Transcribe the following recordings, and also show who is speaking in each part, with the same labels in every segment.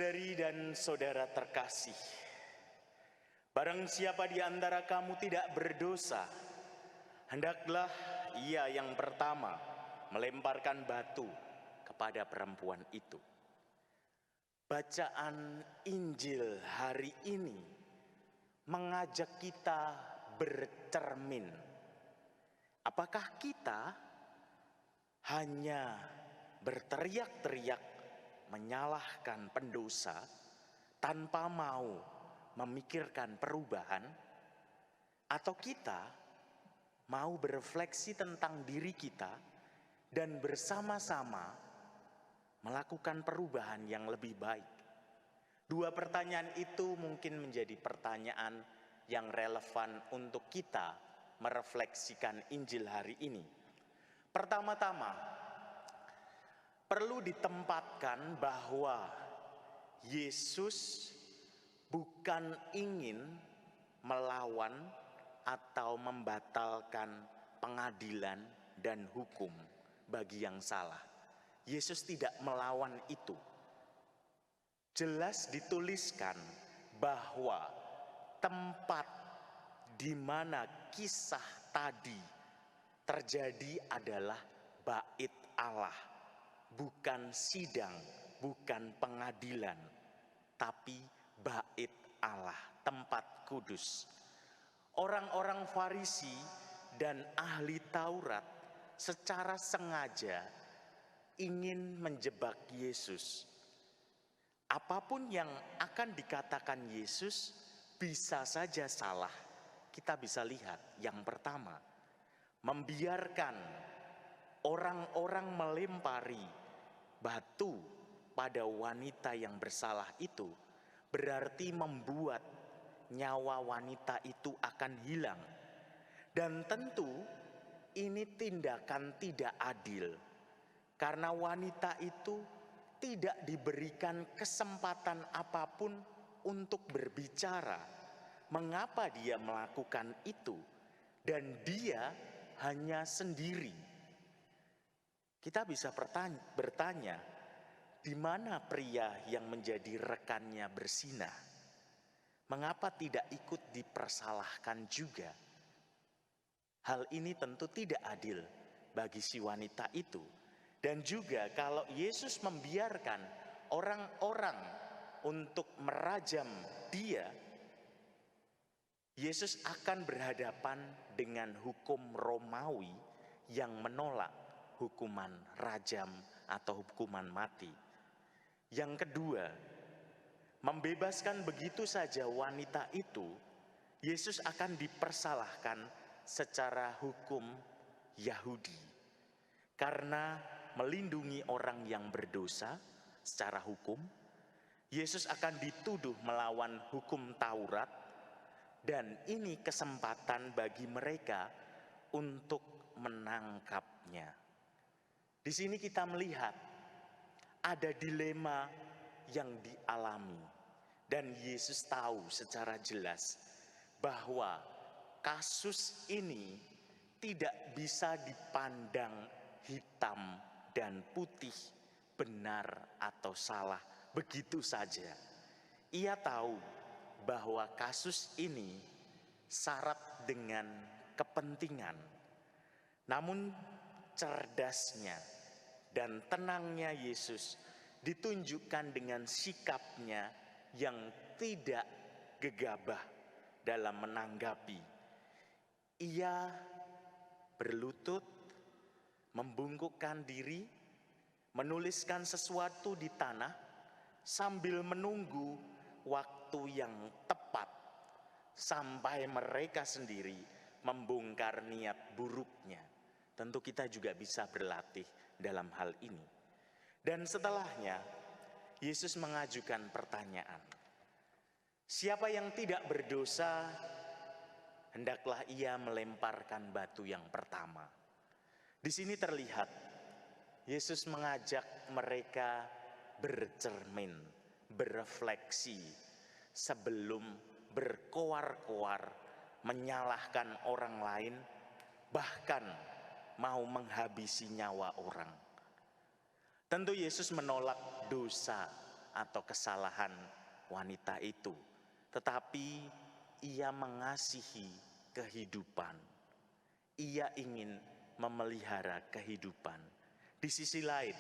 Speaker 1: Saudari dan saudara terkasih, barang siapa di antara kamu tidak berdosa, hendaklah ia yang pertama melemparkan batu kepada perempuan itu. Bacaan Injil hari ini mengajak kita bercermin. Apakah kita hanya berteriak-teriak menyalahkan pendosa tanpa mau memikirkan perubahan, atau kita mau berefleksi tentang diri kita dan bersama-sama melakukan perubahan yang lebih baik? Dua pertanyaan itu mungkin menjadi pertanyaan yang relevan untuk kita merefleksikan Injil hari ini. Pertama-tama, perlu ditempatkan bahwa Yesus bukan ingin melawan atau membatalkan pengadilan dan hukum bagi yang salah. Yesus tidak melawan itu. Jelas dituliskan bahwa tempat di mana kisah tadi terjadi adalah Bait Allah. Bukan sidang, bukan pengadilan, tapi Bait Allah, tempat kudus. Orang-orang Farisi dan ahli Taurat secara sengaja ingin menjebak Yesus. Apapun yang akan dikatakan Yesus bisa saja salah. Kita bisa lihat yang pertama, membiarkan orang-orang melempari batu pada wanita yang bersalah itu berarti membuat nyawa wanita itu akan hilang. Dan tentu ini tindakan tidak adil, karena wanita itu tidak diberikan kesempatan apapun untuk berbicara mengapa dia melakukan itu, dan dia hanya sendiri. Kita bisa bertanya, di mana pria yang menjadi rekannya bersinah? Mengapa tidak ikut dipersalahkan juga? Hal ini tentu tidak adil bagi si wanita itu. Dan juga kalau Yesus membiarkan orang-orang untuk merajam dia, Yesus akan berhadapan dengan hukum Romawi yang menolak hukuman rajam atau hukuman mati. Yang kedua, membebaskan begitu saja wanita itu, Yesus akan dipersalahkan secara hukum Yahudi. Karena melindungi orang yang berdosa secara hukum, Yesus akan dituduh melawan hukum Taurat, dan ini kesempatan bagi mereka untuk menangkapnya. Di sini kita melihat ada dilema yang dialami, dan Yesus tahu secara jelas bahwa kasus ini tidak bisa dipandang hitam dan putih, benar atau salah begitu saja. Ia tahu bahwa kasus ini syarat dengan kepentingan. Namun cerdasnya dan tenangnya Yesus ditunjukkan dengan sikapnya yang tidak gegabah dalam menanggapi. Ia berlutut, membungkukkan diri, menuliskan sesuatu di tanah sambil menunggu waktu yang tepat sampai mereka sendiri membongkar niat buruknya. Tentu kita juga bisa berlatih dalam hal ini. Dan setelahnya, Yesus mengajukan pertanyaan. Siapa yang tidak berdosa, hendaklah ia melemparkan batu yang pertama. Di sini terlihat, Yesus mengajak mereka bercermin, berefleksi, sebelum berkoar-koar, menyalahkan orang lain, bahkan mau menghabisi nyawa orang. Tentu Yesus menolak dosa atau kesalahan wanita itu, tetapi ia mengasihi kehidupan. Ia ingin memelihara kehidupan. Di sisi lain,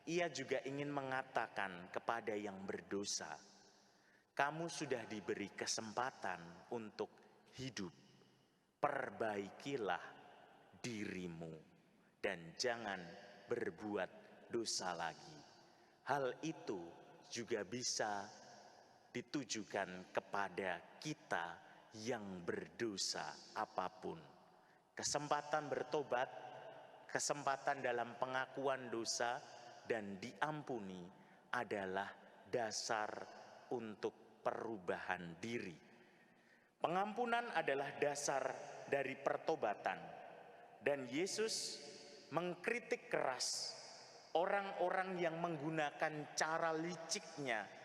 Speaker 1: ia juga ingin mengatakan kepada yang berdosa, kamu sudah diberi kesempatan untuk hidup. Perbaikilah dirimu dan jangan berbuat dosa lagi. Hal itu juga bisa ditujukan kepada kita yang berdosa apapun. Kesempatan bertobat, kesempatan dalam pengakuan dosa dan diampuni adalah dasar untuk perubahan diri. Pengampunan adalah dasar dari pertobatan, dan Yesus mengkritik keras orang-orang yang menggunakan cara liciknya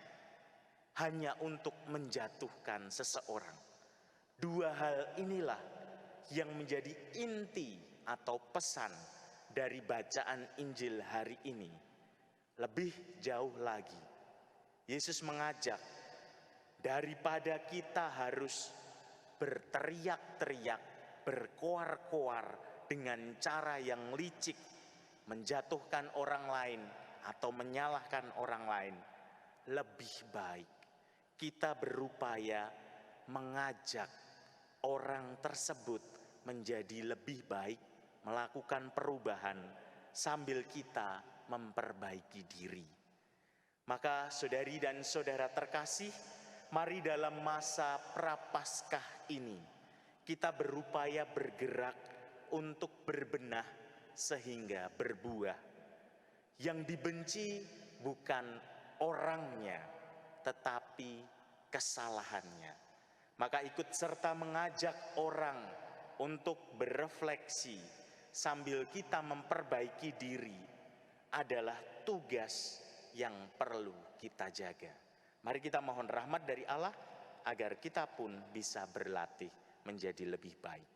Speaker 1: hanya untuk menjatuhkan seseorang. Dua hal inilah yang menjadi inti atau pesan dari bacaan Injil hari ini. Lebih jauh lagi, Yesus mengajak daripada kita harus berteriak-teriak, berkoar-koar dengan cara yang licik, menjatuhkan orang lain atau menyalahkan orang lain, lebih baik kita berupaya mengajak orang tersebut menjadi lebih baik, melakukan perubahan sambil kita memperbaiki diri. Maka saudari dan saudara terkasih, mari dalam masa Prapaskah ini kita berupaya bergerak untuk berbenah sehingga berbuah. Yang dibenci bukan orangnya, tetapi kesalahannya. Maka ikut serta mengajak orang untuk berefleksi sambil kita memperbaiki diri adalah tugas yang perlu kita jaga. Mari kita mohon rahmat dari Allah agar kita pun bisa berlatih menjadi lebih baik.